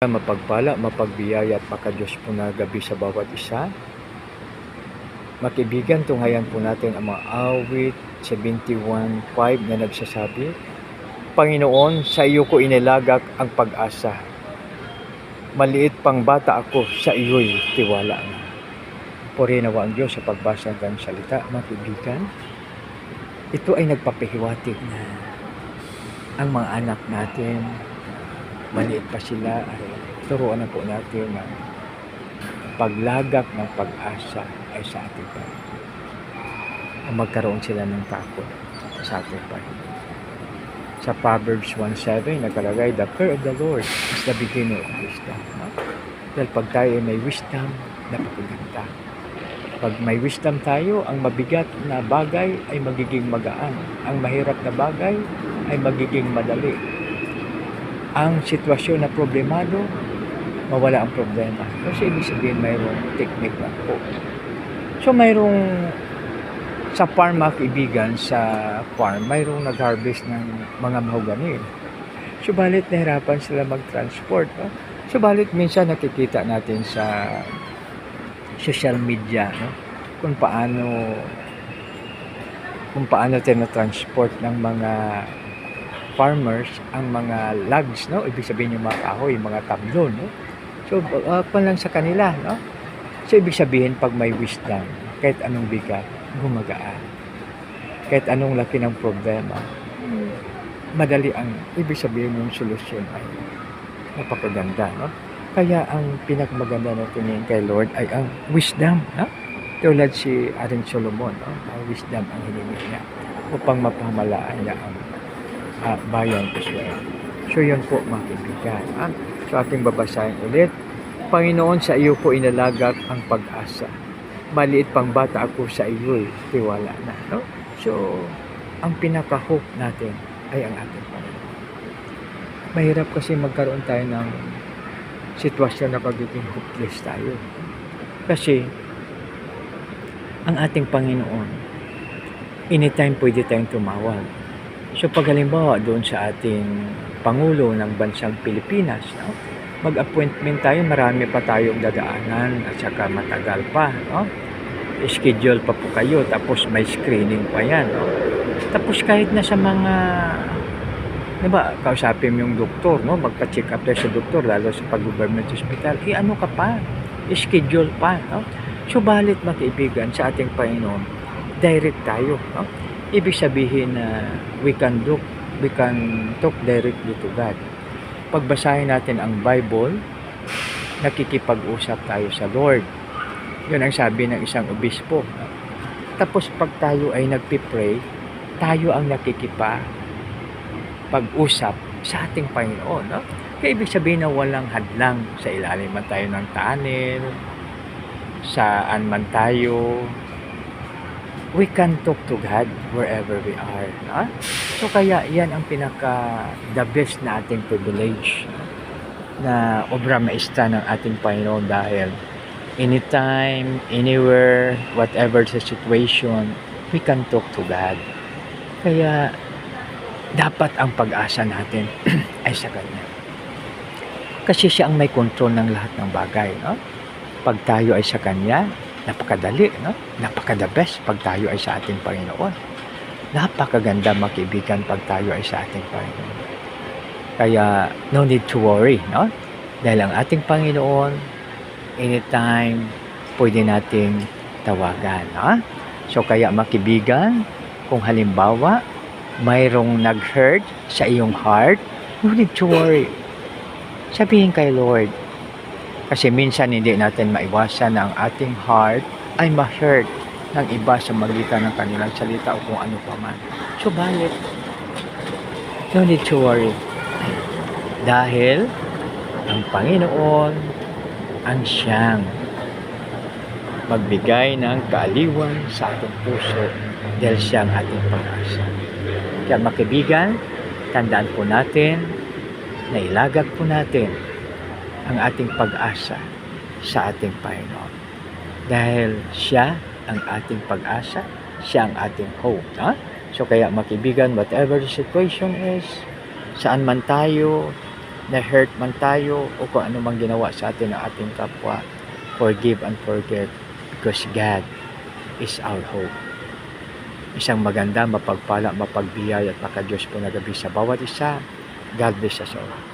Mapagpala, mapagbiyaya at makadiyos po na gabi sa bawat isa. Makibigan, tunghayan po natin ang mga awit 71:5 na nagsasabi, Panginoon, sa iyo ko inilagak ang pag-asa. Maliit pang bata ako, sa iyo'y tiwala na. Purihin nawa ang Diyos sa pagbasa ng kanyang salita. Mga kaibigan, ito ay nagpapahiwatig na ang mga anak natin, maliit pa sila, ay turuan na po natin na paglagak ng pag-asa ay sa ating Panginoon. Magkaroon sila ng takot sa ating Panginoon. Sa Proverbs 1:7, nakalagay, the fear of the Lord is the beginning of wisdom. No? Dahil pag tayo ay may wisdom, napakaganda. Pag may wisdom tayo, ang mabigat na bagay ay magiging magaan. Ang mahirap na bagay ay magiging madali. Ang sitwasyon na problemado, mawala ang problema. Kasi ibig sabihin mayroong technique na po. So mayroong sa farm, mga kaibigan, sa farm, mayroong nag-harvest ng mga mahogani. Subalit nahirapan sila mag-transport. No? Subalit minsan nakikita natin sa social media, no? kung paano tinatransport ng mga farmers ang mga logs, no? Ibig sabihin yung mga kahoy, yung mga tablon, no? So, lang sa kanila, no? So, ibig sabihin, pag may wisdom, kahit anong bigat, gumagaan. Kahit anong laki ng problema, madali ang, ibig sabihin yung solusyon ay napakaganda, no? Kaya ang pinakamaganda na tingin kay Lord ay ang wisdom, no? Tulad si Aring Solomon, no? Ang wisdom ang hiningi niya upang mapamalaan niya ang bayan Israel. So yun po, mga kaibigan. So ating babasahin ulit. Panginoon, sa iyo po inalagak ang pag-asa. Maliit pang bata ako, sa iyo'y tiwala na. No? So, ang pinaka-hope natin ay ang ating Panginoon. Mahirap kasi magkaroon tayo ng sitwasyon na pagiging hopeless tayo. Kasi, ang ating Panginoon, anytime pwede tayong tumawag. So pag halimbawa doon sa ating Pangulo ng Bansang Pilipinas, no? Mag-appointment tayo, marami pa tayong dadaanan at saka matagal pa. No? Schedule pa po kayo, tapos may screening pa yan. No? Tapos kahit na sa mga, diba, kausapin mo yung doktor, no? Magpa-check up tayo sa doktor, lalo sa pag-government hospital, ano ka pa? Schedule pa. No? Subalit, mga kaibigan, sa ating Panginoon, direct tayo. No? Ibig sabihin na we can talk directly to God. Pagbasahin natin ang Bible, nakikipag-usap tayo sa Lord. Yun ang sabi ng isang obispo. Tapos pag tayo ay nagpipray, tayo ang nakikipag-usap sa ating Panginoon. No? Kaya ibig sabihin na walang hadlang sa ilalim man tayo ng tunnel, saan man tayo, we can talk to God wherever we are. No? So kaya yan ang the best na ating privilege, na obra maestra ng ating Panginoon, dahil anytime, anywhere, whatever the situation, we can talk to God. Kaya dapat ang pag-asa natin ay sa Kanya. Kasi siya ang may control ng lahat ng bagay. No? Pag tayo ay sa Kanya, napakadali, no? Napaka-the best pag tayo ay sa ating Panginoon. Napakaganda, mga kaibigan, pag tayo ay sa ating Panginoon. Kaya, no need to worry, no? Dahil ang ating Panginoon, anytime, pwede nating tawagan, no? So, kaya, mga kaibigan, kung halimbawa, mayroong nag-hurt sa iyong heart, no need to worry. Sabihin kay Lord, kasi minsan hindi natin maiwasan na ang ating heart ay ma-hurt ng iba sa magitan ng kanilang salita o kung ano pa man. Subalit, no need to worry. Dahil ang Panginoon ang siyang magbigay ng kaaliwan sa ating puso, dahil siya ang ating pag-asa. Kaya, mga kaibigan, tandaan po natin na ilagak po natin ang ating pag-asa sa ating Panginoon. Dahil siya ang ating pag-asa, siya ang ating hope. Ha? So kaya, mga kaibigan, whatever the situation is, saan man tayo, na-hurt man tayo o kung ano mang ginawa sa atin ng ating kapwa, forgive and forget because God is our hope. Isang maganda, mapagpala, mapagbiyaya at makadiyos po na gabi sa bawat isa. God bless us all.